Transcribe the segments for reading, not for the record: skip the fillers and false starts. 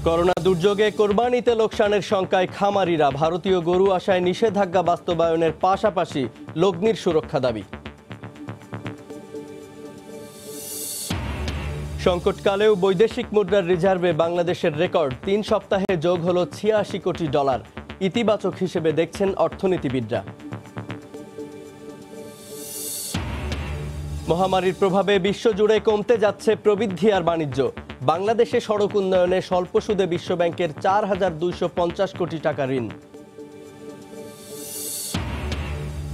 Corona দুর্যোগে কোরবানিতে লোকসানের শঙ্কায় খামারিরা ভারতীয় গরু আসায় নিষেধাজ্ঞা বাস্তবায়নের পাশাপাশি লগ্নির সুরক্ষা দাবি। সংকটকালেও বৈদেশিক মুদ্রার রিজার্ভে বাংলাদেশের রেকর্ড ৩ সপ্তাহে যোগ হল $৮৬ কোটি। ইতিবাচক হিসেবে দেখছেন অর্থনীতিবিদরা। মহামারীর প্রভাবে বিশ্বজুড়ে কমতে যাচ্ছে প্রবৃদ্ধি আর বাণিজ্য। বাংলাদেশে সড়ক উন্নয়নে স্বল্প সুদে বিশ্বব্যাংকের ৪,২৫০ কোটি টাকা ঋণ।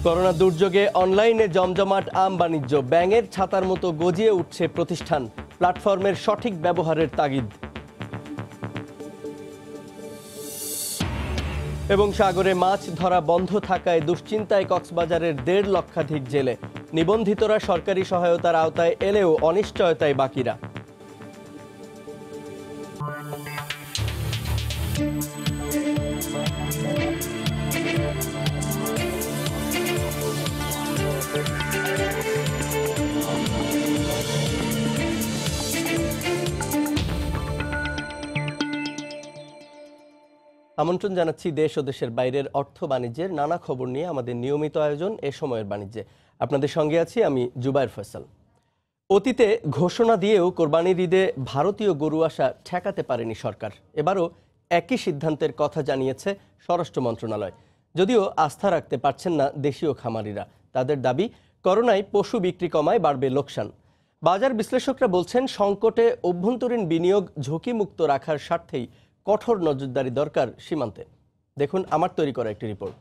করোনা দুর্যোগে অনলাইনে জমজমাট আম বাণিজ্য, ব্যাঙের ছাতার মতো গজিয়ে উঠছে প্রতিষ্ঠান। প্ল্যাটফর্মের সঠিক ব্যবহারের তাগিদ। এবং সাগরে মাছ ধরা বন্ধ থাকায় দুশ্চিন্তায় কক্সবাজারের ১.৫ লক্ষাধিক জেলে। নিবন্ধিতরা সরকারি সহায়তার আওতায় এলেও অনিশ্চয়তায় বাকিরা। আমন্ত্রণ জানাচ্ছি দেশ ও দেশের বাইরের অর্থ বাণিজ্যের নানা খবর নিয়ে আমাদের নিয়মিত আয়োজন এ সময়ের বাণিজ্যে। আপনাদের সঙ্গে আছি আমি জুবায়ের ফয়সাল। অতীতে ঘোষণা দিয়েও কোরবানির ঈদে ভারতীয় গরু আসা ঠেকাতে পারেনি সরকার। এবারও একই সিদ্ধান্তের কথা জানিয়েছে স্বরাষ্ট্র মন্ত্রণালয়। যদিও আস্থা রাখতে পারছেন না দেশীয় খামারিরা। তাদের দাবি, করোনায় পশু বিক্রি কমায় বাড়বে লোকসান। বাজার বিশ্লেষকরা বলছেন, সংকটে অভ্যন্তরীণ বিনিয়োগ ঝুঁকিমুক্ত রাখার স্বার্থেই কঠোর নজরদারি দরকার সীমান্তে। দেখুন আমার তৈরি করা একটি রিপোর্ট।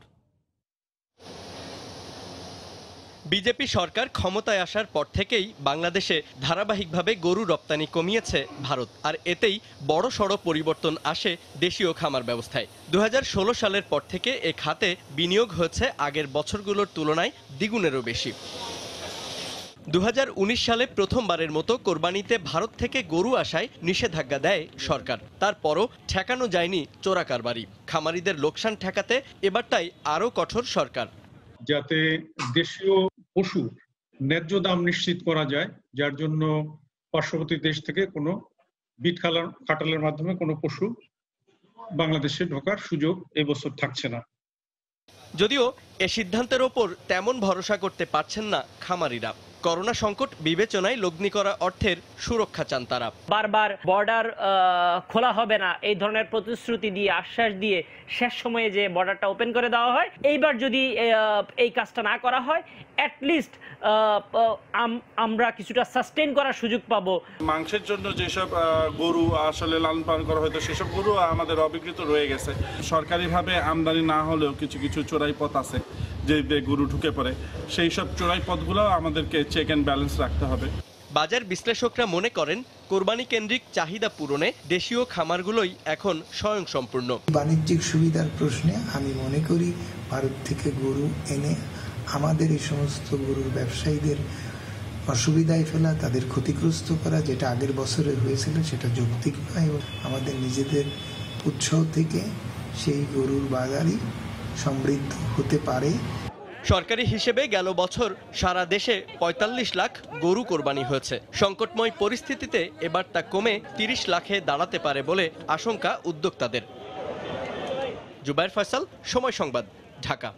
বিজেপি সরকার ক্ষমতায় আসার পর থেকেই বাংলাদেশে ধারাবাহিকভাবে গরু রপ্তানি কমিয়েছে ভারত, আর এতেই বড়সড় পরিবর্তন আসে দেশীয় খামার ব্যবস্থায়। ২০১৬ সালের পর থেকে এ খাতে বিনিয়োগ হয়েছে আগের বছরগুলোর তুলনায় দ্বিগুণেরও বেশি। ২০১৯ সালে প্রথমবারের মতো কোরবানিতে ভারত থেকে গরু আসায় নিষেধাজ্ঞা দেয় সরকার। তারপরও ঠেকানো যায়নি চোরাকারবারি। খামারিদের লোকসান ঠেকাতে এবারটাই আরও কঠোর সরকার। যাতে দেশীয় পশু ন্যায্য দাম নিশ্চিত করা যায়, যার জন্য পার্শ্ববর্তী দেশ থেকে কোনো বিট খাটালের মাধ্যমে কোনো পশু বাংলাদেশে ঢোকার সুযোগ এবছর থাকছে না। যদিও এ সিদ্ধান্তের ওপর তেমন ভরসা করতে পারছেন না খামারিরা। করোনা সংকট বিবেচনায় লগ্নি করা অর্থের সুরক্ষা চান তারা। বারবার বর্ডার খোলা হবে না এই ধরনের প্রতিশ্রুতি দিয়ে, আশ্বাস দিয়ে শেষ সময়ে যে বর্ডারটা ওপেন করে দেওয়া হয়, এইবার যদি এই কাজটা না করা হয়, অ্যাটলিস্ট আমরা কিছুটা সাস্টেইন করার সুযোগ পাবো। মাংসের জন্য যেসব গরু আসলে লালন পালন করা হয়তো সেসব গরু আমাদের অবিকৃত রয়ে গেছে। সরকারিভাবে আমদানি না হলেও কিছু কিছু চোরাই পথ আছে যে গরু ঢুকে পড়ে, সেই সব চোরাই পথগুলো আমাদেরকে চেক অ্যান্ড ব্যালেন্স রাখতে হবে। বাজার বিশ্লেষকরা মনে করেন, কোরবানি কেন্দ্রিক চাহিদা পূরণে দেশীয় খামারগুলোই এখন স্বয়ংসম্পূর্ণ। বাণিজ্যিক সুবিধার প্রশ্নে আমি মনে করি ভারত থেকে গরু এনে আমাদের এই সমস্ত গরুর ব্যবসায়ীদের অসুবিধায় ফেলা, তাদের ক্ষতিগ্রস্ত করা, যেটা আগের বছরে হয়েছিল সেটা যৌক্তিক নয়। এবং আমাদের নিজেদের উৎস থেকে সেই গরুর বাজারই সমৃদ্ধ হতে পারে। সরকারি হিসেবে গেল বছর সারা দেশে ৪৫ লাখ গরু কোরবানি হয়েছে। সংকটময় পরিস্থিতিতে এবার তা কমে ৩০ লাখে দাঁড়াতে পারে বলে আশঙ্কা উদ্যোক্তাদের। জুবায়ের ফয়সাল, সময় সংবাদ, ঢাকা।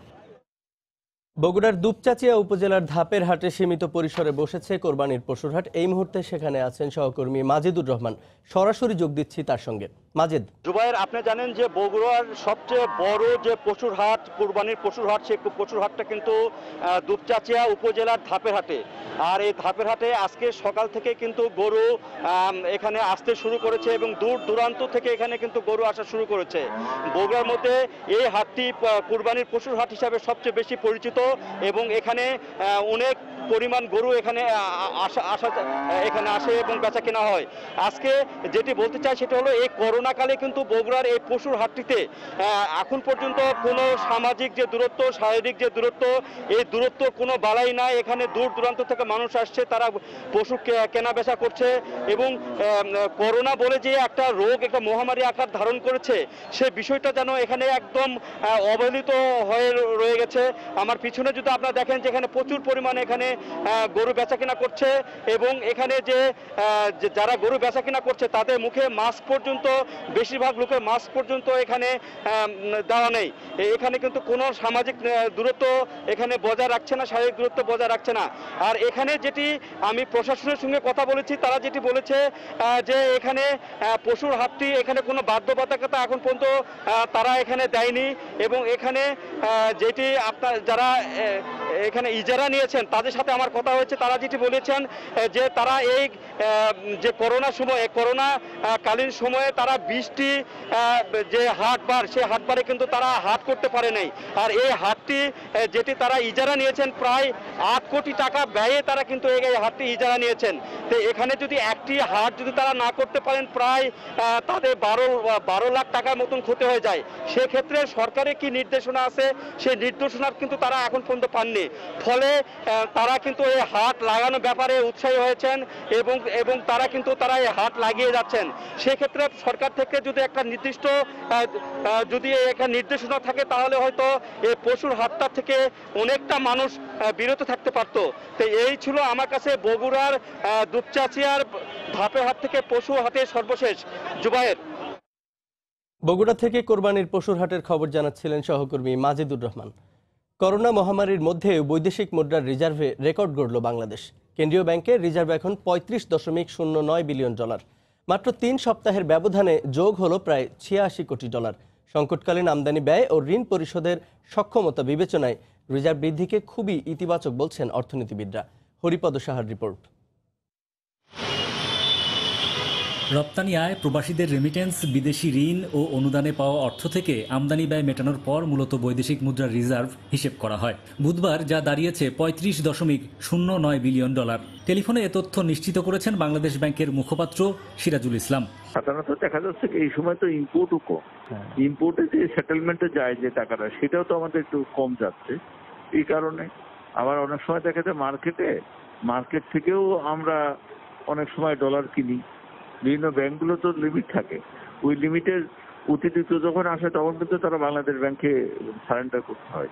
বগুড়ার দুপচাচিয়া উপজেলার ধাপের হাটে সীমিত পরিসরে বসেছে কোরবানির পশুর হাট। এই মুহূর্তে সেখানে আছেন সহকর্মী মাজিদুর রহমান। সরাসরি যোগ দিচ্ছি তার সঙ্গে। মাজিদ। জুবায়ের, আপনি জানেন যে বগুড়ার সবচেয়ে বড় যে পশুর হাট, কোরবানির পশুর হাট, সেই পশুর হাটটা কিন্তু দুপচাচিয়া উপজেলার ধাপের হাটে। আর এই ধাপের হাটে আজকে সকাল থেকে কিন্তু গরু এখানে আসতে শুরু করেছে এবং দূর দূরান্ত থেকে এখানে কিন্তু গরু আসা শুরু করেছে। বগুড়ার মধ্যে এই হাটটি কোরবানির পশুর হাট হিসাবে সবচেয়ে বেশি পরিচিত এবং এখানে অনেক পরিমাণ গরু এখানে আসে এবং বেচা কেনা হয়। আজকে যেটি বলতে চাই সেটা হলো, এই করোনাকালে কিন্তু বগুড়ার এই পশুর হাটটিতে এখন পর্যন্ত কোনো সামাজিক যে দূরত্ব, শারীরিক যে দূরত্ব, এই দূরত্ব কোনো বালাই নাই। এখানে দূর দূরান্ত থেকে মানুষ আসছে, তারা পশু কেনা বেচা করছে এবং করোনা বলে যে একটা রোগ, একটা মহামারী আকার ধারণ করেছে, সে বিষয়টা যেন এখানে একদম অবহেলিত হয়ে রয়ে গেছে। আমার পিছনে যদি আপনারা দেখেন যে এখানে প্রচুর পরিমাণে এখানে গরু বেচাকেনা করছে এবং এখানে যে যারা গরু বেচাকেনা করছে তাদের মুখে মাস্ক পর্যন্ত বেশিরভাগ লোকের মাস্ক পর্যন্ত এখানে দেওয়া নেই। এখানে কিন্তু কোনো সামাজিক দূরত্ব এখানে বজায় রাখছে না, শারীরিক দূরত্ব বজায় রাখছে না। আর এখানে যেটি আমি প্রশাসনের সঙ্গে কথা বলেছি, তারা যেটি বলেছে যে এখানে পশুর হাটটি এখানে কোনো বাধ্যবাধকতা এখন পর্যন্ত তারা এখানে দেয়নি, এবং এখানে যেটি আপনার যারা এখানে ইজারা নিয়েছেন তাদের সাথে আমার কথা হয়েছে, তারা যেটি বলেছেন যে তারা এই যে করোনা কালীন সময়ে তারা 20টি যে হাটবার, সেই হাটবারে কিন্তু তারা হাট করতে পারে নাই। আর এই হাটটি যেটি তারা ইজারা নিয়েছেন প্রায় 8 কোটি টাকা ব্যয়ে তারা কিন্তু এই হাটটি ইজারা নিয়েছেন। তো এখানে যদি একটি হাট যদি তারা না করতে পারেন প্রায় তাদের 12 লাখ টাকার মতন ক্ষতি হয়ে যায়। সেক্ষেত্রে সরকারের কি নির্দেশনা আছে, সেই নির্দেশনা কিন্তু তারা এখন পর্যন্ত পাননি। ফলে তারা কিন্তু এই হাট লাগানোর ব্যাপারে উৎসাহী হয়েছেন এবং তারা কিন্তু এই হাট লাগিয়ে যাচ্ছেন। সেক্ষেত্রে সরকার থেকে যদি একটা নির্দিষ্ট যদি একটা নির্দেশনা থাকে তাহলে হয়তো এই পশুর হাটটা থেকে অনেকটা মানুষ বিরত থাকতে পারতো। তো এই ছিল আমার কাছে বগুড়ার দুপচাচিয়ার ধাপের হাট থেকে পশু হাটের সর্বশেষ। জুবায়ের। বগুড়া থেকে কোরবানির পশুর হাটের খবর জানাচ্ছিলেন সহকর্মী মাজেদুর রহমান। করোনা মহামারীর মধ্যে বৈদেশিক মুদ্রার রিজার্ভে রেকর্ড গড়ল বাংলাদেশ। কেন্দ্রীয় ব্যাংকের রিজার্ভ এখন 35.09 বিলিয়ন ডলার। মাত্র 3 সপ্তাহের ব্যবধানে যোগ হলো প্রায় 86 কোটি ডলার। সংকটকালীন আমদানি ব্যয় ও ঋণ পরিশোধের সক্ষমতা বিবেচনায় রিজার্ভ বৃদ্ধিকে খুবই ইতিবাচক বলছেন অর্থনীতিবিদরা। হরিপদ সাহার রিপোর্ট। রপ্তানি আয়, প্রবাসীদের রেমিটেন্স, বিদেশি ঋণ ও অনুদানে পাওয়া অর্থ থেকে আমদানি ব্যয় মেটানোর পর মূলত বৈদেশিক মুদ্রার রিজার্ভ হিসেব করা হয়। বুধবার যা দাঁড়িয়েছে 35.09 বিলিয়ন ডলার। টেলিফোনে এ তথ্য নিশ্চিত করেছেন বাংলাদেশ ব্যাংকের মুখপাত্র সিরাজুল ইসলাম। সাধারণত দেখা যাচ্ছে এই সময় তো ইম্পোর্টও কম, ইম্পোর্টে যে সেটেলমেন্টে যায় যে টাকাটা সেটাও তো আমাদের একটু কম যাচ্ছে। এই কারণে আবার অনেক সময় দেখা যায় মার্কেট থেকেও আমরা অনেক সময় ডলার কিনি। বিভিন্ন ব্যাংকগুলো তো লিমিট থাকে, ওই লিমিটের অতিরিক্ত যখন আসে তখন কিন্তু তারা বাংলাদেশ ব্যাংকে সারেন্ডার করতে হয়।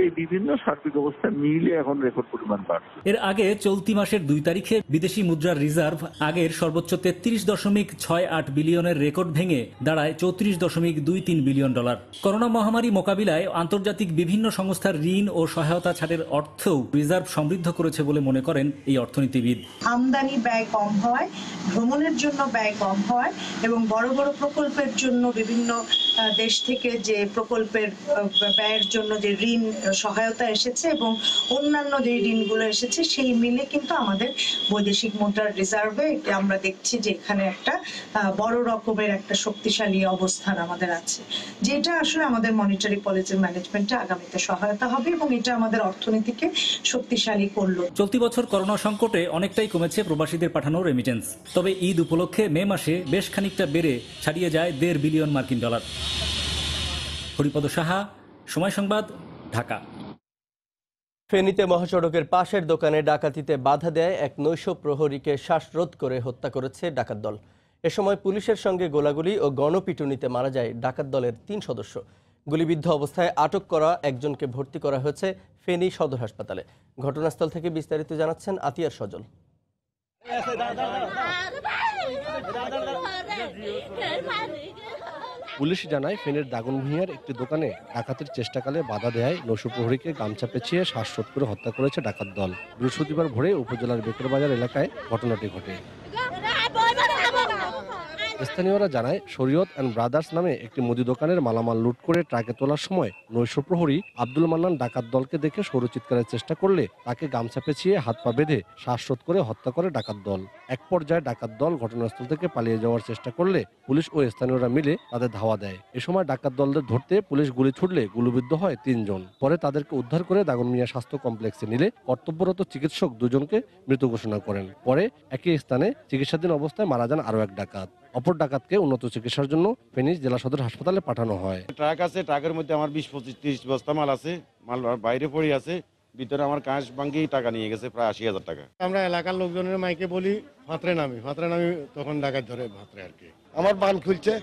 এই বিভিন্ন সার্বিক অবস্থা মিলে এখন রেকর্ড পরিমাণ বাড়ছে। এর আগে চলতি মাসের 2 তারিখে বিদেশি মুদ্রার রিজার্ভ আগের সর্বোচ্চ 33.68 বিলিয়নের রেকর্ড ভেঙে দাঁড়ায় 34.23 বিলিয়ন ডলার। করোনা মহামারী মোকাবিলায় আন্তর্জাতিক বিভিন্ন সংস্থার ঋণ ও সহায়তা ছাড়ের অর্থও রিজার্ভ সমৃদ্ধ করেছে বলে মনে করেন এই অর্থনীতিবিদ। আমদানি ব্যয় কম হয়, ভ্রমণের জন্য ব্যয় কম হয় এবং বড় বড় প্রকল্পের জন্য বিভিন্ন দেশ থেকে যে প্রকল্পের ব্যয়ের জন্য যে ঋণ সহায়তা এসেছে এবং অন্যান্য যে ঋণগুলো এসেছে সেই মিলে কিন্তু আমাদের বৈদেশিক মুদ্রার রিজার্ভে আমরা দেখছি যে এখানে একটা বড় রকমের একটা শক্তিশালী অবস্থান আমাদের আছে, যেটা আসলে আমাদের মনিটারি পলিসি ম্যানেজমেন্টে আগামীতে সহায়তা হবে এবং এটা আমাদের অর্থনীতিকে শক্তিশালী করলো। চলতি বছর করোনা সংকটে অনেকটাই কমেছে প্রবাসীদের পাঠানো রেমিটেন্স। তবে ঈদ উপলক্ষে মে মাসে বেশ খানিকটা বেড়ে ছাড়িয়ে যায় 1.5 বিলিয়ন মার্কিন ডলার। হরিপদ সাহা, সময় সংবাদ, ঢাকা। ফেনীতে মহাসড়কের পাশের দোকানে ডাকাতিতে বাধা দেয় এক নৈশ প্রহরীকে শ্বাসরোধ করে হত্যা করেছে ডাকাত দল। এ সময় পুলিশের সঙ্গে গোলাগুলি ও গণপিটুনিতে মারা যায় ডাকাত দলের 3 সদস্য। গুলিবিদ্ধ অবস্থায় আটক করা একজনকে ভর্তি করা হয়েছে ফেনী সদর হাসপাতালে। ঘটনাস্থল থেকে বিস্তারিত জানাচ্ছেন আতিয়ার সজল। পুলিশ জানায় ফেনীর দাগনভূঞার একটি দোকানে ডাকাতির চেষ্টাকালে বাধা দেয় নৈশপ্রহরীকে গামছা পেঁচিয়ে শ্বাসরোধ করে হত্যা করেছে ডাকাত দল। বৃহস্পতিবার ভোরে উপজেলার বেকরবাজার এলাকায় ঘটনাটি ঘটে। স্থানীয়রা জানায় শরীয়ত অ্যান্ড ব্রাদার্স নামে একটি মুদি দোকানের মালামাল লুট করে ট্রাকে তোলার সময় নৈশপ্রহরী আব্দুল মান্নান ডাকাত দলকে দেখে সরু চিৎকারের চেষ্টা করলে তাকে গামছা পেঁচিয়ে হাত পা বেঁধে শ্বাসরোধ করে হত্যা করে ডাকাত দল। এক পর্যায়ে ডাকাত দল ঘটনাস্থল থেকে পালিয়ে যাওয়ার চেষ্টা করলে পুলিশ ও স্থানীয়রা মিলে তাদের ধাওয়া দেয়। এ সময় ডাকাত দলদের ধরতে পুলিশ গুলি ছুড়লে গুলিবিদ্ধ হয় 3 জন। পরে তাদেরকে উদ্ধার করে দাগনমিয়া স্বাস্থ্য কমপ্লেক্সে নিলে কর্তব্যরত চিকিৎসক 2 জনকে মৃত ঘোষণা করেন। পরে একই স্থানে চিকিৎসাধীন অবস্থায় মারা যান আরও এক ডাকাত। অপর ডাকাতকে উন্নত চিকিৎসার জন্য ফেনী জেলা সদর হাসপাতালে পাঠানো হয়। ট্রাক আছে, ট্রাকের মধ্যে আমার 20-25-30 বস্তা মাল আছে, মাল বাইরে পড়ে আছে, ভিতরে আমার কাঁচ ভাঙ্গি টাকা নিয়ে গেছে প্রায় 80,000 টাকা। আমরা এলাকার লোকজনের মাইকে বলি ফাতরে নামি তখন ডাকাত ধরে ফাতরে আর কি। আমার বান খুলছে,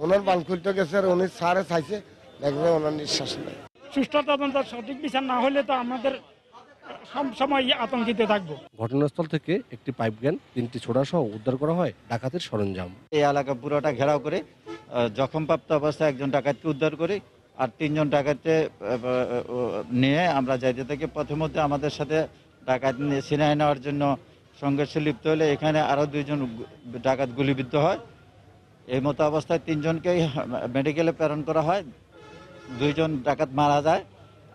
ওনার বান খুলতে গেছে আর উনি সারে চাইছে, দেখবে ওনার নিঃশ্বাস নেই। সুষ্ঠু তদন্ত সঠিক বিচার না হলে তো আমাদের সব সময় আতঙ্কিত থাকবো। ঘটনাস্থল থেকে একটি পাইপ গান, 3টি ছোড়া সহ উদ্ধার করা হয় ডাকাতের সরঞ্জাম। এই এলাকা পুরোটা ঘেরাও করে জখমপ্রাপ্ত অবস্থায় একজন ডাকাতকে উদ্ধার করি, আর 3 জন ডাকাতকে নিয়ে আমরা যাইতে থাকি। পথের মধ্যে আমাদের সাথে ডাকাত ছিনিয়ে নেওয়ার জন্য সংঘর্ষে লিপ্ত হলে এখানে আরও 2 জন ডাকাত গুলিবিদ্ধ হয়। এই মতো অবস্থায় 3 জনকেই মেডিকেলে প্রেরণ করা হয়। 2 জন ডাকাত মারা যায়,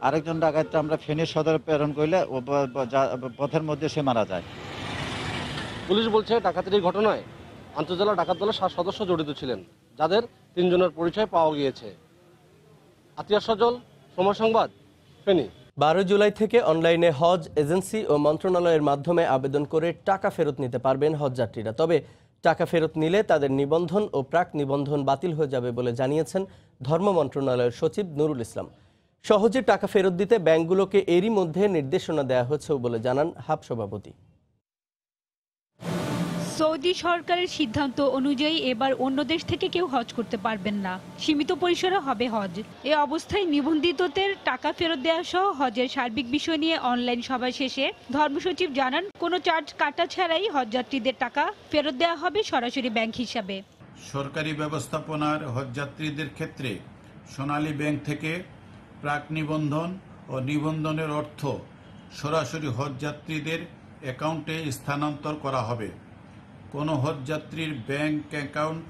আরেকজন ডাকাতকে আমরা ফেনী সদরে প্রেরণ করলে পথের মধ্যে সে মারা যায়। পুলিশ বলছে ডাকাতির এই ঘটনায় আন্তজেলা ডাকাত দলের 7 সদস্য জড়িত ছিলেন, যাদের 3 জনের পরিচয় পাওয়া গিয়েছে। আতিয়ার সজল, সময় সংবাদ, ফেনী। 12 জুলাই থেকে অনলাইনে হজ এজেন্সি ও মন্ত্রণালয়ের মাধ্যমে আবেদন করে টাকা ফেরত নিতে পারবেন হজযাত্রীরা। তবে টাকা ফেরত নিলে তাদের নিবন্ধন ও প্রাক নিবন্ধন বাতিল হয়ে যাবে বলে জানিয়েছেন ধর্ম মন্ত্রণালয়ের সচিব নুরুল ইসলাম। সহজে টাকা ফেরত দিতে ব্যাংকগুলোকে এরই মধ্যে নির্দেশনা দেওয়া হয়েছে বলে জানান হাব সভাপতি। সৌদি সরকারের সিদ্ধান্ত অনুযায়ী এবার অন্য দেশ থেকে কেউ হজ করতে পারবেন না, সীমিত পরিসরে হবে হজ। এ অবস্থায় নিবন্ধিতদের টাকা ফেরত দেওয়া সহ হজের সার্বিক বিষয় নিয়ে অনলাইন সভা শেষে ধর্মসচিব জানান, কোনো চার্জ কাটা ছাড়াই হজযাত্রীদের টাকা ফেরত দেওয়া হবে সরাসরি ব্যাংক হিসাবে। সরকারি ব্যবস্থাপনার হজযাত্রীদের ক্ষেত্রে সোনালী ব্যাংক থেকে প্রাক নিবন্ধন ও নিবন্ধনের অর্থ সরাসরি হজযাত্রীদের অ্যাকাউন্টে স্থানান্তর করা হবে। কোনো হজযাত্রীর ব্যাংক অ্যাকাউন্ট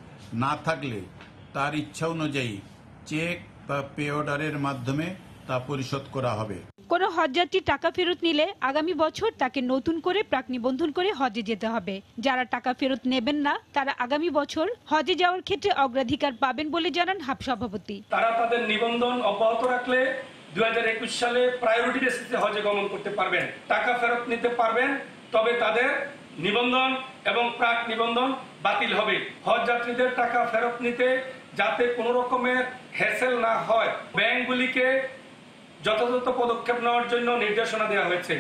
না থাকলে তার ইচ্ছা অনুযায়ী চেক বা পে অর্ডারের মাধ্যমে তা পরিশোধ করা হবে। কোনো হজযাত্রী টাকা ফেরত নিলে আগামী বছর তাকে নতুন করে প্রাক নিবন্ধন করে হজে যেতে হবে। যারা টাকা ফেরত নেবেন না তারা আগামী বছর হজে যাওয়ার ক্ষেত্রে অগ্রাধিকার পাবেন বলে জানান হাব সভাপতি। তারা তাদের নিবন্ধন অব্যাহত রাখলে 2021 সালে প্রায়োরিটি বেসিসে হজে গমন করতে পারবেন, টাকা ফেরত নিতে পারবেন। তবে তাদের নিবন্ধন এবং প্রাক নিবন্ধন বাতিল হবে। হজ যাত্রীদের টাকা ফেরত নিতে যাতে কোনো রকমের হ্যাসেল না হয়, ব্যাংকগুলিকে যথাযথ পদক্ষেপ নেওয়ার জন্য নির্দেশনা দেওয়া হয়েছে।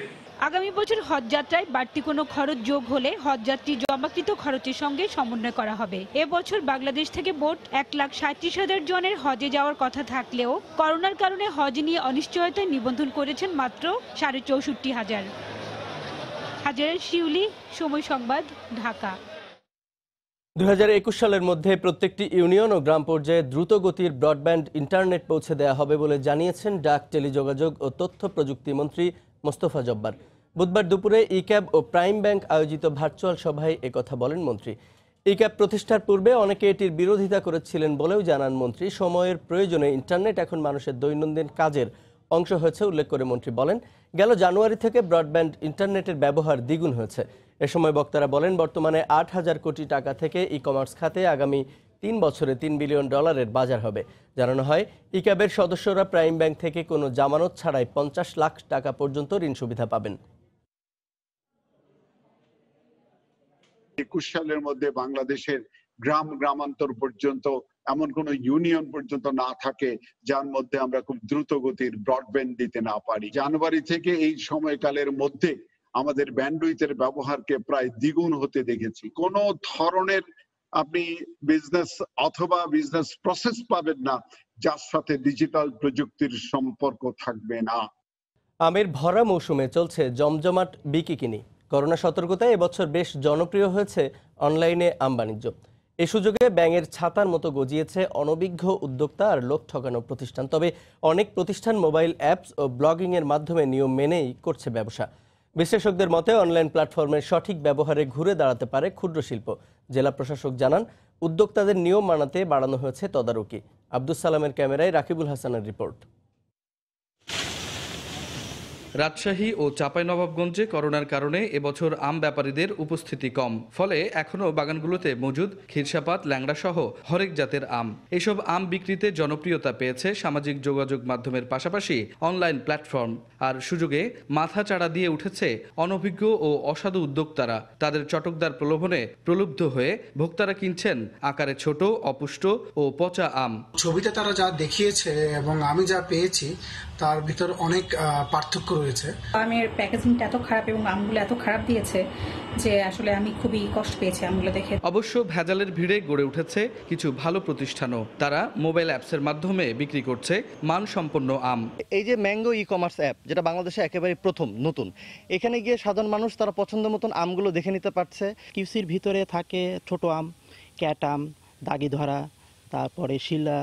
আগামী বছর হজযাত্রায় বাড়তি কোনো খরচ যোগ হলে হজযাত্রী জমাকৃত খরচের সঙ্গে সমন্বয় করা হবে। এবছর বাংলাদেশ থেকে মোট 1,37,000 জনের হজে যাওয়ার কথা থাকলেও করোনার কারণে হজ নিয়ে অনিশ্চয়তায় নিবন্ধন করেছেন মাত্র 64,500। হাজারের শিউলি, সময় সংবাদ, ঢাকা। 2021 সালের মধ্যে প্রত্যেকটি ইউনিয়ন ও গ্রাম পর্যায়ে দ্রুত গতির ব্রডব্যান্ড ইন্টারনেট পৌঁছে দেওয়া হবে বলে জানিয়েছেন ডাক, টেলিযোগাযোগ ও তথ্য প্রযুক্তি মন্ত্রী মোস্তফা জব্বার। বুধবার দুপুরে ইক্যাব ও প্রাইম ব্যাংক আয়োজিত ভার্চুয়াল সভায় একথা বলেন মন্ত্রী। ইক্যাব প্রতিষ্ঠার পূর্বে অনেকে এটির বিরোধিতা করেছিলেন বলেও জানান মন্ত্রী। সময়ের প্রয়োজনে ইন্টারনেট এখন মানুষের দৈনন্দিন কাজের অংশ হয়েছে উল্লেখ করে মন্ত্রী বলেন, গেল জানুয়ারি থেকে ব্রডব্যান্ড ইন্টারনেটের ব্যবহার দ্বিগুণ হয়েছে। এ সময় বক্তারা বলেন, বর্তমানে 8,000 কোটি টাকা থেকে ই কমার্স খাতে আগামী 3 বছরে $3 বিলিয়ন বাজার হবে। জানানো হয়, ইক্যাবের সদস্যরা প্রাইম ব্যাংক থেকে কোনো জামানত ছাড়াই 50 লাখ টাকা পর্যন্ত ঋণ সুবিধা পাবেন। 21 সালের মধ্যে বাংলাদেশের গ্রামান্তর পর্যন্ত এমন কোন ইউনিয়ন পর্যন্ত না থাকে যার মধ্যে আমরা খুব দ্রুত গতির ব্রডব্যান্ড দিতে না পারি। জানুয়ারি থেকে এই সময়কালের মধ্যে আমাদের ব্যান্ডউইথের ব্যবহারকে প্রায় দ্বিগুণ হতে দেখেছি। কোন ধরনের আপনি বিজনেস অথবা বিজনেস প্রসেস পাবেন না যার সাথে ডিজিটাল প্রযুক্তির সম্পর্ক থাকবে না। আমের ভরা মৌসুমে চলছে জমজমাট বিকিকিনি। করোনা সতর্কতায় এবছর বেশ জনপ্রিয় হয়েছে অনলাইনে আম বাণিজ্য। এ সুযোগে ব্যাঙের ছাতার মতো গজিয়েছে অনভিজ্ঞ উদ্যোক্তা আর লোক ঠকানো প্রতিষ্ঠান। তবে অনেক প্রতিষ্ঠান মোবাইল অ্যাপস ও ব্লগিংয়ের মাধ্যমে নিয়ম মেনেই করছে ব্যবসা। বিশ্লেষকদের মতে অনলাইন প্ল্যাটফর্মের সঠিক ব্যবহারে ঘুরে দাঁড়াতে পারে ক্ষুদ্র শিল্প। জেলা প্রশাসক জানান, উদ্যোক্তাদের নিয়ম মানাতে বাড়ানো হয়েছে তদারকি। আব্দুস সালামের ক্যামেরায় রাকিবুল হাসানের রিপোর্ট। রাজশাহী ও চাঁপাইনবাবগঞ্জে করোনার কারণে এবছর আম ব্যাপারীদের উপস্থিতি কম, ফলে এখনও বাগানগুলোতে মজুদ খিরসাপাত, ল্যাংড়া সহ হরেক জাতের আম। এসব আম বিক্রিতে জনপ্রিয়তা পেয়েছে সামাজিক যোগাযোগ মাধ্যমের পাশাপাশি অনলাইন প্ল্যাটফর্ম। আর সুযোগে মাথা চাড়া দিয়ে উঠেছে অনভিজ্ঞ ও অসাধু উদ্যোক্তারা। তাদের চটকদার প্রলোভনে প্রলুব্ধ হয়ে ভোক্তারা কিনছেন আকারে ছোট, অপুষ্ট ও পচা আম। ছবিতে তারা যা দেখিয়েছে এবং আমি যা পেয়েছি তার ভিতর অনেক পার্থক্য রয়েছে। আমের প্যাকেজিংটা এত খারাপ এবং আমগুলো এত খারাপ দিয়েছে যে আসলে আমি খুবই কষ্ট পেয়েছি আমগুলো দেখে। অবশ্য ভেজালের ভিড়ে গড়ে উঠেছে কিছু ভালো প্রতিষ্ঠানও। তারা মোবাইল অ্যাপসের মাধ্যমে বিক্রি করছে মানসম্পন্ন আম। এই যে ম্যাঙ্গো ই কমার্স অ্যাপ, যেটা বাংলাদেশে একেবারে প্রথম নতুন, এখানে গিয়ে সাধারণ মানুষ তারা পছন্দ মতন আমগুলো দেখে নিতে পারছে। কিউসির ভিতরে থাকে ছোট আম, ক্যাট আম, দাগি ধরা, তারপরে শিলা,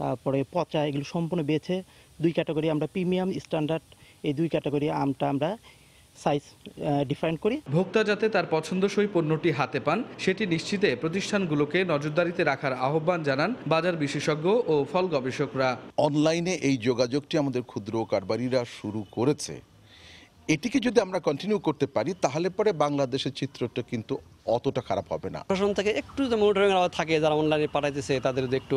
তারপরে পচা, এগুলো সম্পূর্ণ বেছে 2 ক্যাটাগরি আমরা প্রিমিয়াম, স্ট্যান্ডার্ড, এই 2 ক্যাটাগরি আমটা আমরা সাইজ ডিফাইন করি। ভোক্তা যাতে তার পছন্দসই পণ্যটি হাতে পান সেটি নিশ্চিতে প্রতিষ্ঠানগুলোকে নজরদারিতে রাখার আহ্বান জানান বাজার বিশেষজ্ঞ ও ফল গবেষকরা। অনলাইনে এই যোগাযোগটি আমাদের ক্ষুদ্র কারবারিরা শুরু করেছে, এটিকে যদি আমরা কন্টিনিউ করতে পারি তাহলে পরে বাংলাদেশের চিত্রটা কিন্তু অতটা খারাপ হবে না। প্রশাসন থেকে একটু মনিটরিং থাকে, যারা অনলাইনে পাঠাইতেছে তাদের একটু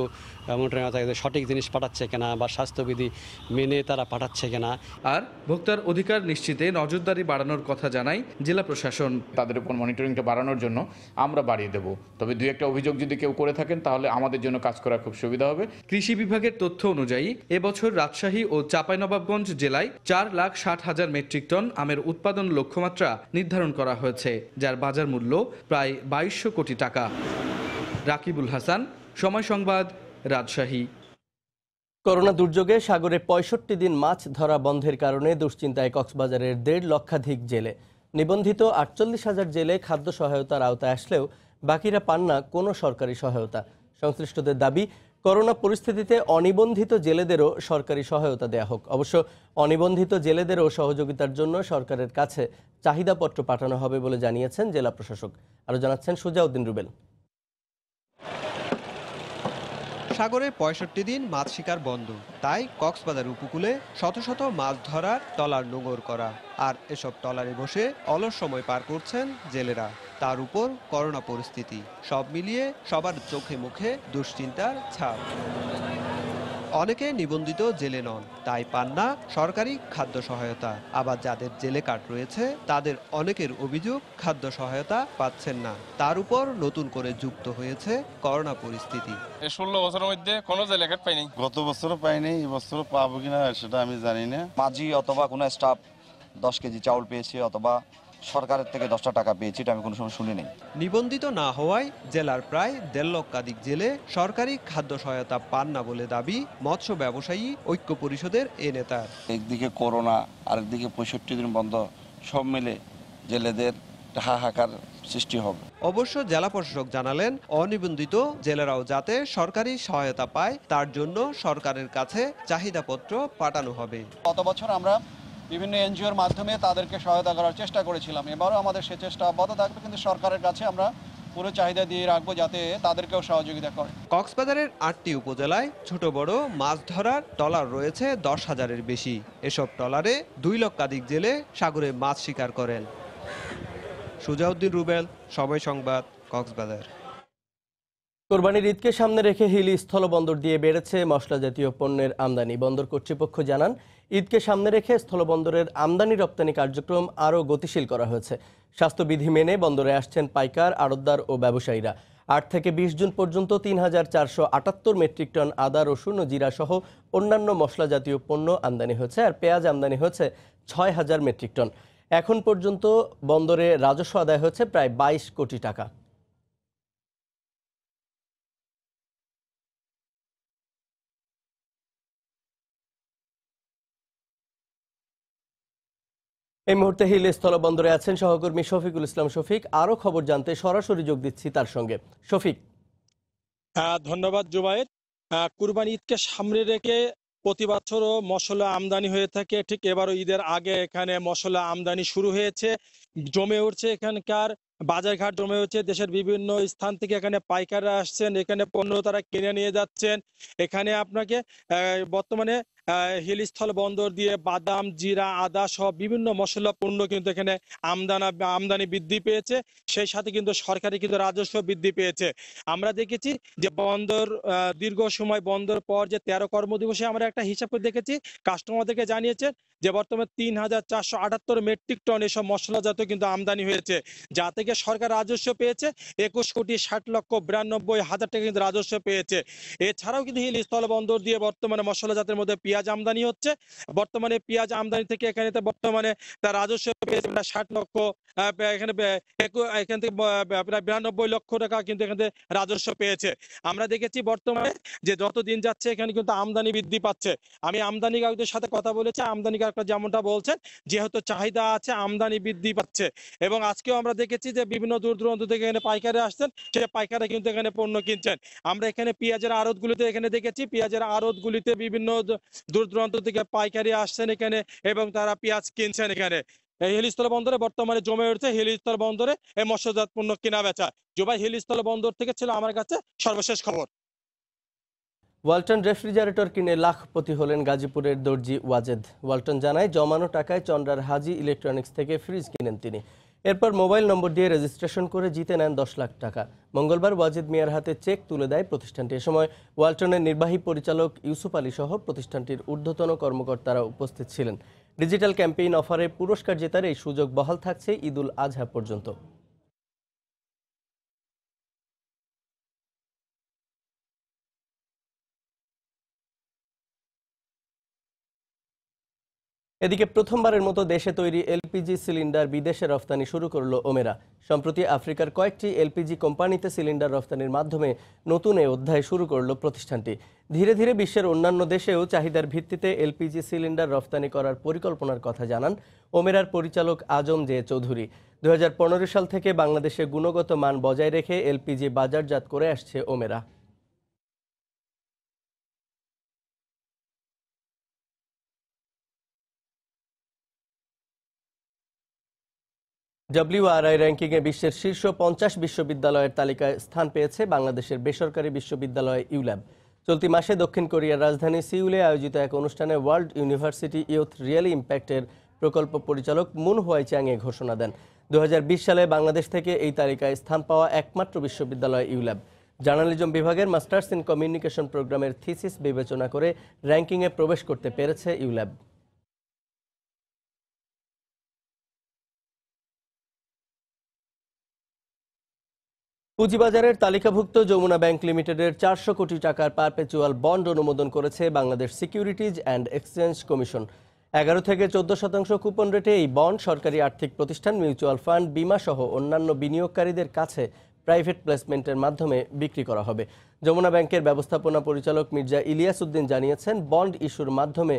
মনিটরিং থাকে, সঠিক জিনিস পাঠাচ্ছে কিনা বা স্বাস্থ্যবিধি মেনে তারা পাঠাচ্ছে কিনা। আর ভোক্তার অধিকার নিশ্চিতে নজরদারি বাড়ানোর কথা জানায় জেলা প্রশাসন। তাদের উপর মনিটরিংটা বাড়ানোর জন্য আমরা বাড়িয়ে দেব, তবে 2-1টা অভিযোগ যদি কেউ করে থাকেন তাহলে আমাদের জন্য কাজ করা খুব সুবিধা হবে। কৃষি বিভাগের তথ্য অনুযায়ী এবছর রাজশাহী ও চাঁপাইনবাবগঞ্জ জেলায় 4,60,000 মেট্রিক টন আমের উৎপাদন লক্ষ্যমাত্রা নির্ধারণ করা হয়েছে, যার বাজার মূল্য প্রায় 2200 কোটি টাকা। রাকিবুল হাসান, সময় সংবাদ, রাজশাহী। করোনা দুর্যোগে সাগরে 65 দিন মাছ ধরা বন্ধের কারণে দুশ্চিন্তায় কক্সবাজারের 1.5 লক্ষাধিক জেলে। নিবন্ধিত 48,000 জেলে খাদ্য সহায়তার আওতায় আসলেও বাকিরা পান না কোনো সরকারি সহায়তা। সংশ্লিষ্টদের দাবি, করোনা পরিস্থিতিতে অনিবন্ধিত জেলেদেরও সরকারি সহায়তা দেয়া হোক। অবশ্য অনিবন্ধিত জেলেদেরও সহযোগিতার জন্য সরকারের কাছে চাহিদাপত্র পাঠানো হবে বলে জানিয়েছেন জেলা প্রশাসক। আরও জানাচ্ছেন সুজাউদ্দিন রুবেল। সাগরে 65 দিন মাছ শিকার বন্ধ, তাই কক্সবাজার উপকূলে শত শত মাছ ধরার ট্রলার নোঙর করা, আর এসব ট্রলারে বসে অলস সময় পার করছেন জেলেরা। তার উপর করোনা পরিস্থিতি, সব মিলিয়ে সবার চোখে মুখে দুশ্চিন্তার ছাপ। অনেকে নিবন্ধিত জেলে নন, তাই পান না সরকারি খাদ্য সহায়তা। আবার যাদের জেলে কার্ড রয়েছে তাদের অনেকের অভিযোগ খাদ্য সহায়তা পাচ্ছেন না। তার উপর নতুন করে যুক্ত হয়েছে করোনা পরিস্থিতি। 16 বছরের মধ্যে কোনো জেলে কার্ড পাইনি। গত বছরও পাইনি, এবছরও পাবো কিনা সেটা আমি জানি না। মাঝি অথবা কোনো স্টাফ 10 কেজি চাউল পেয়েছে অথবা সরকারের থেকে 10টা টাকা পেয়েছি, এটা আমি কোনো সময় শুনিনি। নিবন্ধিত না হওয়ায় জেলার প্রায় 1.5 লক্ষাধিক জেলে সরকারি খাদ্য সহায়তা পান না বলে দাবি মৎস্য ব্যবসায়ী ঐক্য পরিষদের এ নেতার। একদিকে করোনা, আরেকদিকে 65 দিন বন্ধ, সব মিলে জেলেদের হাহাকার সৃষ্টি হবে। অবশ্য জেলা প্রশাসক জানালেন, অনিবন্ধিত জেলেরাও যাতে সরকারি সহায়তা পায় তার জন্য সরকারের কাছে চাহিদাপত্র পাঠানো হবে। গত বছর আমরা বিভিন্ন এনজিওর মাধ্যমে তাদেরকে সহায়তা করার চেষ্টা করেছিলাম, এবারও আমাদের সে চেষ্টা অব্যাহত থাকবে, কিন্তু সরকারের কাছে আমরা পুরো চাহিদা দিয়ে রাখবো যাতে তাদেরকেও সহযোগিতা করে। কক্সবাজারের 8টি উপজেলায় ছোট বড় মাছ ধরার ট্রলার রয়েছে 10,000-এর বেশি। এসব ট্রলারে 2 লক্ষাধিক জেলে সাগরে মাছ শিকার করেন। সুজাউদ্দিন রুবেল, সময় সংবাদ, কক্সবাজার। কোরবানির ঈদকে সামনে রেখে হিলি স্থলবন্দর দিয়ে বেড়েছে মশলা জাতীয় পণ্যের আমদানি। বন্দর কর্তৃপক্ষ জানান, ঈদকে সামনে রেখে স্থলবন্দরের আমদানি রপ্তানি কার্যক্রম আরও গতিশীল করা হয়েছে। স্বাস্থ্যবিধি মেনে বন্দরে আসছেন পাইকার, আড়তদার ও ব্যবসায়ীরা। 8 থেকে 20 জুন পর্যন্ত 3,478 মেট্রিক টন আদা, রসুন ও জিরা সহ অন্যান্য মশলা জাতীয় পণ্য আমদানি হয়েছে, আর পেঁয়াজ আমদানি হয়েছে 6,000 মেট্রিক টন। এখন পর্যন্ত বন্দরে রাজস্ব আদায় হয়েছে প্রায় 22 কোটি টাকা। এই মুহূর্তে হিল স্থলবন্দরে আছেন সহকর্মী শফিকুল ইসলাম শফিক। আরো খবর জানতে সরাসরি যোগ দিচ্ছি তার সঙ্গে। শফিক। ধন্যবাদ জুবাইর। কুরবানি ঈদকে সামনে রেখে প্রতি বছরও মশলা আমদানি হয়ে থাকে, ঠিক এবারও ঈদের আগে এখানে মশলা আমদানি শুরু হয়েছে। জমে উঠছে এখানকার বাজারঘাট, জমে হচ্ছে দেশের বিভিন্ন স্থান থেকে এখানে পাইকাররা আসছেন, এখানে পণ্য তারা কিনে নিয়ে যাচ্ছেন। এখানে আপনাকে বর্তমানে হিলস্থল বন্দর দিয়ে বাদাম, জিরা, আদা সহ বিভিন্ন মশলা পণ্য কিন্তু এখানে আমদানি বৃদ্ধি পেয়েছে, সেই সাথে কিন্তু সরকারি কিন্তু রাজস্ব বৃদ্ধি পেয়েছে। আমরা দেখেছি যে বন্দর দীর্ঘ সময় বন্দর পর যে 13 কর্মদিবসে আমরা একটা হিসাব করে দেখেছি, কাস্টমারদেরকে জানিয়েছেন যে বর্তমানে 3,478 মেট্রিক টন এসব মশলাজাত কিন্তু আমদানি হয়েছে, যা থেকে সরকার রাজস্ব পেয়েছে 21,60,92,000 টাকা কিন্তু রাজস্ব পেয়েছে। এছাড়াও কিন্তু হিল স্থল বন্দর দিয়ে বর্তমানে মশলাজাতের মধ্যে পেঁয়াজ আমদানি হচ্ছে। বর্তমানে পেঁয়াজ আমদানি থেকে এখানে বর্তমানে তার রাজস্ব পেয়েছে প্রায় 60 লক্ষ, এখানে এখান থেকে প্রায় 92 লক্ষ টাকা কিন্তু এখান থেকে রাজস্ব পেয়েছে। আমরা দেখেছি বর্তমানে যে যত দিন যাচ্ছে এখানে কিন্তু আমদানি বৃদ্ধি পাচ্ছে। আমি আমদানিকারকদের সাথে কথা বলেছি, আমদানিকারকরা যেমনটা বলছেন যেহেতু চাহিদা আছে আমদানি বৃদ্ধি পাচ্ছে, এবং আজকেও আমরা দেখেছি যে বিভিন্ন দূর দূরান্ত থেকে এখানে পাইকারি আসছেন, সে পাইকারি কিন্তু এখানে পণ্য কিনছেন। আমরা এখানে পেঁয়াজের আড়তগুলিতে এখানে দেখেছি পেঁয়াজের আড়তগুলিতে বিভিন্ন দূর দূরান্ত থেকে পাইকারি আসছেন এখানে এবং তারা পেঁয়াজ কিনছেন এখানে। এই হিলিস্থল বন্দরে বর্তমানে জমে উঠছে হিলিস্থল বন্দরে এই মৎস্যজাত পণ্য কেনা বেচা। জুবাই, হিলিস্থল বন্দর থেকে ছিল আমার কাছে সর্বশেষ খবর। ওয়ালটন রেফ্রিজারেটর কিনে লাখপতি হলেন গাজীপুরের দর্জি ওয়াজেদ। ওয়ালটন জানায় জমানো টাকায় চন্দ্রার হাজি ইলেকট্রনিক্স থেকে ফ্রিজ কিনেন তিনি। এরপর মোবাইল নম্বর দিয়ে রেজিস্ট্রেশন করে জিতে নেন 10 লাখ টাকা। মঙ্গলবার ওয়াজেদ মিয়ার হাতে চেক তুলে দেয় প্রতিষ্ঠানটি। এ সময় ওয়ালটনের নির্বাহী পরিচালক ইউসুফ আলী সহ প্রতিষ্ঠানটির ঊর্ধ্বতন কর্মকর্তারা উপস্থিত ছিলেন। ডিজিটাল ক্যাম্পেইন অফারে পুরস্কার জেতার এই সুযোগ বহাল থাকছে ঈদুল আজহা পর্যন্ত। এদিকে প্রথমবারের মতো দেশে তৈরি এলপিজি সিলিন্ডার বিদেশে রফতানি শুরু করল ওমেরা। সম্প্রতি আফ্রিকার কয়েকটি এলপিজি কোম্পানিতে সিলিন্ডার রফতানির মাধ্যমে নতুন এ অধ্যায় শুরু করল প্রতিষ্ঠানটি। ধীরে ধীরে বিশ্বের অন্যান্য দেশেও চাহিদার ভিত্তিতে এলপিজি সিলিন্ডার রফতানি করার পরিকল্পনার কথা জানান ওমেরার পরিচালক আজম জে চৌধুরী। 2015 সাল থেকে বাংলাদেশে গুণগত মান বজায় রেখে এলপিজি বাজারজাত করে আসছে ওমেরা। WRI র্যাঙ্কিংয়ে বিশ্বের শীর্ষ 50 বিশ্ববিদ্যালয়ের তালিকায় স্থান পেয়েছে বাংলাদেশের বেসরকারি বিশ্ববিদ্যালয় ইউল্যাব। চলতি মাসে দক্ষিণ কোরিয়ার রাজধানী সিউলে আয়োজিত এক অনুষ্ঠানে ওয়ার্ল্ড ইউনিভার্সিটি ইয়ুথ রিয়েলি ইম্প্যাক্টের প্রকল্প পরিচালক মুন হোয়াই চ্যাং এ ঘোষণা দেন। 2020 সালে বাংলাদেশ থেকে এই তালিকায় স্থান পাওয়া একমাত্র বিশ্ববিদ্যালয় ইউল্যাব। জার্নালিজম বিভাগের মাস্টার্স ইন কমিউনিকেশন প্রোগ্রামের থিসিস বিবেচনা করে র্যাঙ্কিংয়ে প্রবেশ করতে পেরেছে ইউল্যাব। পুঁজিবাজারের তালিকাভুক্ত যমুনা ব্যাংক লিমিটেডের 400 কোটি টাকার পারপেচুয়াল বন্ড অনুমোদন করেছে Bangladesh securities and exchange commission. 11 থেকে 14% কুপন রেটে এই বন্ড সরকারি আর্থিক প্রতিষ্ঠান, মিউচুয়াল ফান্ড, বিমা সহ অন্যান্য বিনিয়োগকারীদের কাছে প্রাইভেট প্লেসমেন্টের মাধ্যমে বিক্রি করা হবে। যমুনা ব্যাংকের ব্যবস্থাপনা পরিচালক মির্জা ইলিয়াস উদ্দিন জানিয়েছেন, বন্ড ইস্যুর মাধ্যমে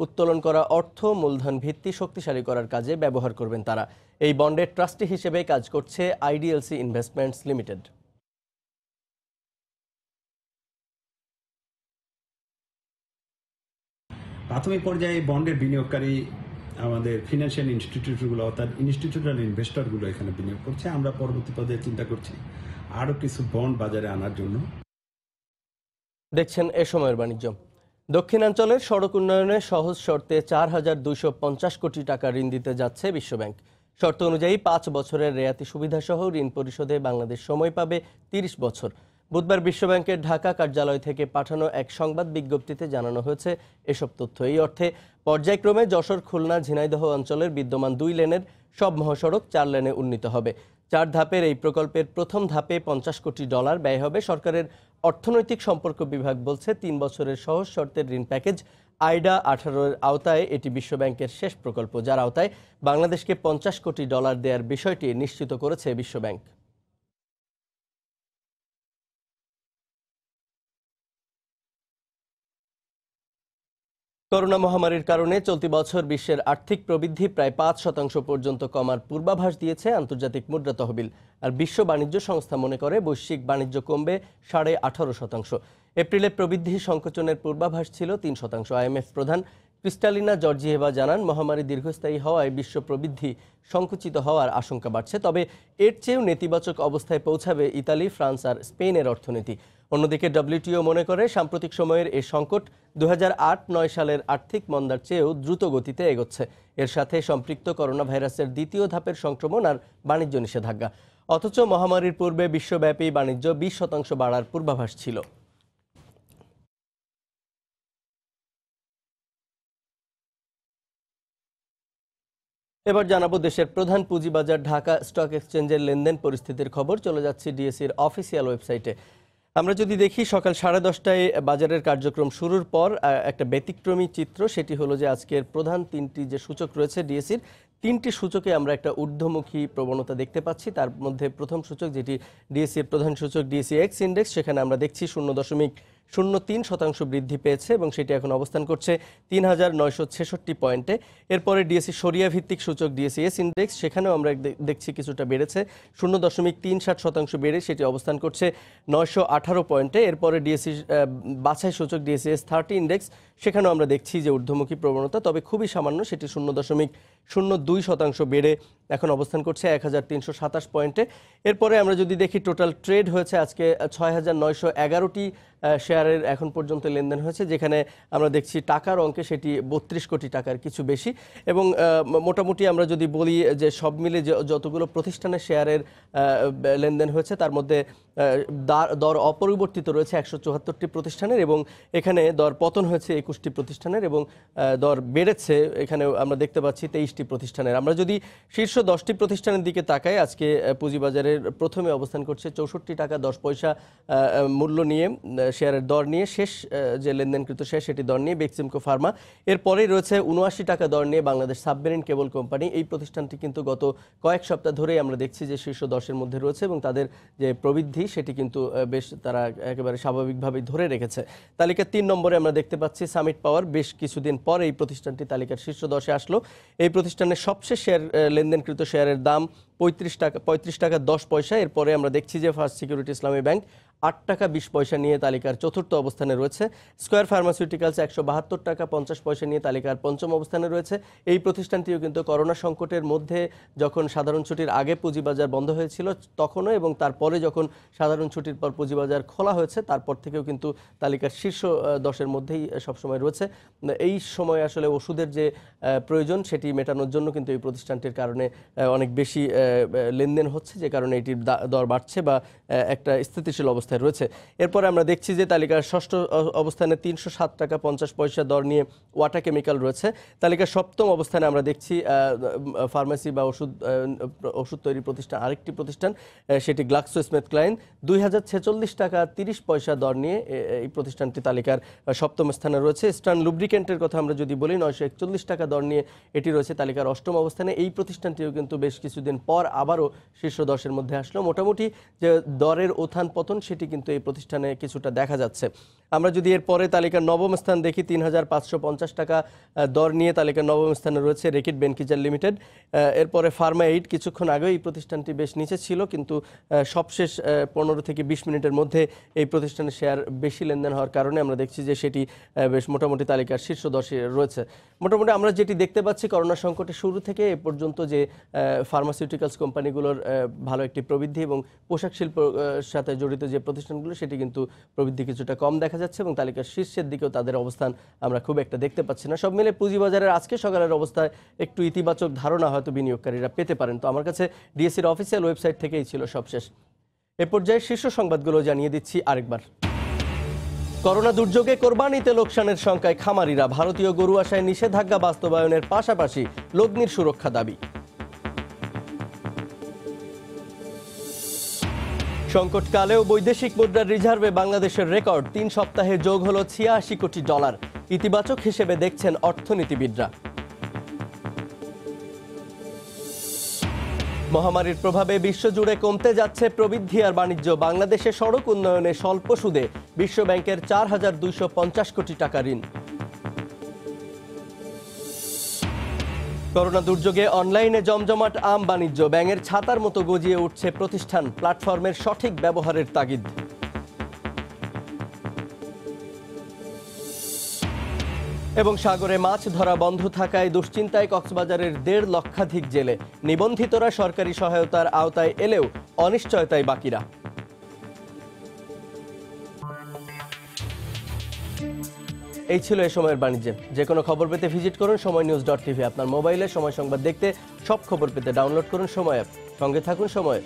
উত্তোলন করা অর্থ মূলধন ভিত্তি শক্তিশালী করার কাজে ব্যবহার করবেন তারা। এই বন্ডের ট্রাস্টি হিসেবে কাজ করছে আইডিএলসি ইনভেস্টমেন্টস লিমিটেড। প্রাথমিক পর্যায়ে বন্ডের বিনিয়োগকারী আমাদের ফিনান্সিয়াল ইনস্টিটিউটগুলো অর্থাৎ ইনস্টিটিউশনাল ইনভেস্টরগুলো এখানে বিনিয়োগ করছে। আমরা পরবর্তী পর্যায়ে চিন্তা করছি আরও কিছু বন্ড বাজারে আনার জন্য। দেখছেন এ সময়ের বাণিজ্য। দক্ষিণাঞ্চলের সড়ক উন্নয়নে সহজ শর্তে 4250 কোটি টাকা ঋণ দিতে যাচ্ছে বিশ্বব্যাংক। শর্ত অনুযায়ী 5 বছরের রেয়াতি সুবিধাসহ ঋণ পরিশোধে বাংলাদেশ সময় পাবে 30 বছর। বুধবার বিশ্বব্যাংকের ঢাকা কার্যালয় থেকে পাঠানো এক সংবাদ বিজ্ঞপ্তিতে জানানো হয়েছে এসব তথ্য। এই অর্থে পর্যায়ক্রমে যশোর, খুলনা, ঝিনাইদহ অঞ্চলের বিদ্যমান 2 লেনের সব মহাসড়ক 4 লেনে উন্নীত হবে। 4 ধাপের এই প্রকল্পের প্রথম ধাপে $50 কোটি ব্যয় হবে। সরকারের অর্থনৈতিক সম্পর্ক বিভাগ বলছে, 3 বছরের সহজ শর্তের ঋণ প্যাকেজ আইডা 18-এর আওতায় এটি বিশ্বব্যাংকের শেষ প্রকল্প, যার আওতায় বাংলাদেশকে $50 কোটি দেওয়ার বিষয়টি নিশ্চিত করেছে বিশ্বব্যাংক। করোনা মহামারীর কারণে চলতি বছর বিশ্বের আর্থিক প্রবৃদ্ধি প্রায় 5% পর্যন্ত কমার পূর্বাভাস দিয়েছে আন্তর্জাতিক মুদ্রা তহবিল। আর বিশ্ব বাণিজ্য সংস্থা মনে করে বৈশ্বিক বাণিজ্য কমবে 18.5%। এপ্রিলে প্রবৃদ্ধি সংকোচনের পূর্বাভাস ছিল 3%। আইএমএফ প্রধান ক্রিস্টালিনা জর্জিয়েভা জানান, মহামারী দীর্ঘস্থায়ী হওয়ায় বিশ্ব প্রবৃদ্ধি সংকুচিত হওয়ার আশঙ্কা বাড়ছে। তবে এর চেয়েও নেতিবাচক অবস্থায় পৌঁছাবে ইতালি, ফ্রান্স আর স্পেনের অর্থনীতি। অন্যদিকে ডব্লিউটিও মনে করে সাম্প্রতিক সময়ের এই সংকট 2008-9 সালের আর্থিক মন্দার চেয়েও দ্রুত গতিতে এগোচ্ছে। এর সাথে সম্পৃক্ত করোনা ভাইরাসের দ্বিতীয় ধাপের সংক্রমণ আর বাণিজ্য নিষেধাজ্ঞা। অথচ মহামারীর পূর্বে বিশ্বব্যাপী বাণিজ্য 20% বাড়ার পূর্বাভাস ছিল। এবার জানাবো দেশের প্রধান পুঁজিবাজার ঢাকা স্টক এক্সচেঞ্জের লেনদেন পরিস্থিতির খবর। চলে যাচ্ছে ডিএসইর অফিসিয়াল ওয়েবসাইটে। আমরা যদি দেখি সকাল 10:30টায় বাজারের কার্যক্রম শুরুর পর একটা ব্যতিক্রমী চিত্র, সেটি হলো যে আজকের প্রধান 3টি যে সূচক রয়েছে ডিএসইর, তিনটি সূচকে আমরা একটা ঊর্ধ্বমুখী প্রবণতা দেখতে পাচ্ছি। তার মধ্যে প্রথম সূচক যেটি ডিএসসি এর প্রধান সূচক ডিএসসি এক্স ইন্ডেক্স, সেখানে আমরা দেখছি 0.03% বৃদ্ধি পেয়েছে এবং সেটি এখন অবস্থান করছে ৩,৯৬৬ পয়েন্টে। এরপরে ডিএসসি সরিয়া ভিত্তিক সূচক ডিএসসি এস ইন্ডেক্স, সেখানেও আমরা দেখছি কিছুটা বেড়েছে, 0.67% বেড়ে সেটি অবস্থান করছে ৯১৮ পয়েন্টে। এরপরে ডিএসসি বাছাই সূচক ডিএসসি এস 30 ইন্ডেক্স, সেখানেও আমরা দেখছি যে ঊর্ধ্বমুখী প্রবণতা, তবে খুবই সামান্য, সেটি 0.02% বেড়ে এখন অবস্থান করছে ১,৩২৭ পয়েন্টে। এরপরে আমরা যদি দেখি টোটাল ট্রেড হয়েছে আজকে ৬,৯১১টি শেয়ারের এখন পর্যন্ত লেনদেন হয়েছে, যেখানে আমরা দেখছি টাকার অঙ্কে সেটি ৩২ কোটি টাকার কিছু বেশি। এবং মোটামুটি আমরা যদি বলি যে সব মিলে যতগুলো প্রতিষ্ঠানের শেয়ারের লেনদেন হয়েছে তার মধ্যে দর অপরিবর্তিত রয়েছে ১৭৪টি প্রতিষ্ঠানের এবং এখানে দর পতন হয়েছে ২১টি প্রতিষ্ঠানের এবং দর বেড়েছে এখানে আমরা দেখতে পাচ্ছি ২৩টি প্রতিষ্ঠানের। আমরা যদি শীর্ষ 10টি প্রতিষ্ঠানের দিকে তাকাই, আজকে পুঁজিবাজারের প্রথমে অবস্থান করছে ৬৪ টাকা 10 পয়সা মূল্য নিয়ে, শেয়ারের দর নিয়ে, শেষ যে লেনদেনকৃত শেয়ার সেটি দর নিয়ে বেক্সিমকো ফার্মা। এরপরেই রয়েছে ৭৯ টাকা দর নিয়ে বাংলাদেশ সাবমেরিন কেবল কোম্পানি। এই প্রতিষ্ঠানটি কিন্তু গত কয়েক সপ্তাহ ধরেই আমরা দেখছি যে শীর্ষ 10-এর মধ্যে রয়েছে এবং তাদের যে প্রবৃদ্ধি সেটি কিন্তু বেশ তারা একেবারে স্বাভাবিকভাবেই ধরে রেখেছে। তালিকার 3 নম্বরে আমরা দেখতে পাচ্ছি সামিট পাওয়ার। বেশ কিছুদিন পর এই প্রতিষ্ঠানটি তালিকার শীর্ষ 10-এ আসলো। এই প্রতিষ্ঠানের সবশেষ শেয়ার লেনদেনকৃত শেয়ারের দাম ৩৫ টাকা 10 পয়সা। এরপরে আমরা দেখছি যে ফার্স্ট সিকিউরিটি ইসলামী ব্যাংক 8 টাকা 20 পয়সা নিয়ে তালিকার চতুর্থ অবস্থানে রয়েছে। স্কয়ার ফার্মাসিউটিক্যালস 172 টাকা 50 পয়সা নিয়ে তালিকার পঞ্চম অবস্থানে রয়েছে। এই প্রতিষ্ঠানটিও কিন্তু করোনা সংকটের মধ্যে যখন সাধারণ ছুটির আগে পুঁজিবাজার বন্ধ হয়েছিল তখনও এবং তারপরে যখন সাধারণ ছুটির পর পুঁজিবাজার খোলা হয়েছে তারপর থেকেও কিন্তু তালিকার শীর্ষ 10-এর মধ্যেই সবসময় রয়েছে। এই সময় আসলে ওষুধের যে প্রয়োজন সেটি মেটানোর জন্য কিন্তু এই প্রতিষ্ঠানটির কারণে অনেক বেশি লেনদেন হচ্ছে, যে কারণে এটির দর বাড়ছে বা একটা স্থিতিশীল অবস্থায় রয়েছে। এরপরে আমরা দেখছি যে তালিকার ষষ্ঠ অবস্থানে ৩০৭ টাকা 50 পয়সা দর নিয়ে ওয়াটা কেমিক্যাল রয়েছে। তালিকার সপ্তম অবস্থানে আমরা দেখছি ফার্মেসি বা ওষুধ তৈরি প্রতিষ্ঠান, আরেকটি প্রতিষ্ঠান সেটি গ্লাক্সোস্মিথক্লাইন ২,০৪৬ টাকা 30 পয়সা দর নিয়ে এই প্রতিষ্ঠানটি তালিকার সপ্তম স্থানে রয়েছে। ইস্টার্ন লুব্রিকেন্টের কথা আমরা যদি বলি ৯৪১ টাকা দর নিয়ে এটি রয়েছে তালিকার অষ্টম অবস্থানে। এই প্রতিষ্ঠানটিও কিন্তু বেশ কিছুদিন পর আবারও শীর্ষ 10-এর মধ্যে আসলো। মোটামুটি যে দরের উত্থান পতন সেটি কিন্তু এই প্রতিষ্ঠানে কিছুটা দেখা যাচ্ছে। আমরা যদি এর পরে তালিকার নবম স্থান দেখি ৩,৫৫০ টাকা দর নিয়ে তালিকার নবম স্থানে রয়েছে রেকিট বেনকিজার লিমিটেড। এরপরে ফার্মা এইড, কিছুক্ষণ আগে এই প্রতিষ্ঠানটি বেশ নিচে ছিল কিন্তু সবশেষ 15 থেকে 20 মিনিটের মধ্যে এই প্রতিষ্ঠানের শেয়ার বেশি লেনদেন হওয়ার কারণে আমরা দেখছি যে সেটি বেশ মোটামুটি তালিকার শীর্ষ 10-এ রয়েছে। মোটামুটি আমরা যেটি দেখতে পাচ্ছি করোনা সংকটের শুরু থেকে এ পর্যন্ত যে ফার্মাসিউটিক্যালস কোম্পানিগুলোর ভালো একটি প্রবৃদ্ধি এবং পোশাক শিল্পের সাথে জড়িত যে প্রতিষ্ঠানগুলো সেটি কিন্তু প্রবৃদ্ধি কিছুটা কম দেখা যাচ্ছে এবং তালিকার শীর্ষের দিকেও তাদের অবস্থান আমরা খুব একটা দেখতে পাচ্ছি না। সব মিলে পুঁজিবাজারের আজকে সকালের অবস্থায় একটু ইতিবাচক ধারণা হয়তো বিনিয়োগকারীরা পেতে পারেন। তো আমার কাছে ডিএসসির অফিসিয়াল ওয়েবসাইট থেকেই ছিল সবশেষ। এ পর্যায়ে শীর্ষ সংবাদগুলো জানিয়ে দিচ্ছি আরেকবার। করোনা দুর্যোগে কোরবানিতে লোকসানের শঙ্কায় খামারিরা, ভারতীয় গরু আসায় নিষেধাজ্ঞা বাস্তবায়নের পাশাপাশি লগ্নির সুরক্ষা দাবি। সংকটকালেও বৈদেশিক মুদ্রার রিজার্ভে বাংলাদেশের রেকর্ড, 3 সপ্তাহে যোগ হলো 86 কোটি ডলার। ইতিবাচক হিসেবে দেখছেন অর্থনীতিবিদরা। মহামারীর প্রভাবে বিশ্বজুড়ে কমতে যাচ্ছে প্রবৃদ্ধি আর বাণিজ্য। বাংলাদেশে সড়ক উন্নয়নে স্বল্প সুদে বিশ্বব্যাংকের 4,250 কোটি টাকা ঋণ। করোনা দুর্যোগে অনলাইনে জমজমাট আম বাণিজ্য, ব্যাঙের ছাতার মতো গজিয়ে উঠছে প্রতিষ্ঠান, প্ল্যাটফর্মের সঠিক ব্যবহারের তাগিদ। এবং সাগরে মাছ ধরা বন্ধ থাকায় দুশ্চিন্তায় কক্সবাজারের 1.5 লক্ষাধিক জেলে। নিবন্ধিতরা সরকারি সহায়তার আওতায় এলেও অনিশ্চয়তায় বাকিরা। এই ছিল এ সময়ের বাণিজ্যে। যে কোনো খবর পেতে ভিজিট করুন সময়নিউজ.tv। আপনার মোবাইলে সময় সংবাদ দেখতে সব খবর পেতে ডাউনলোড করুন সময় অ্যাপ। সঙ্গে থাকুন সময়।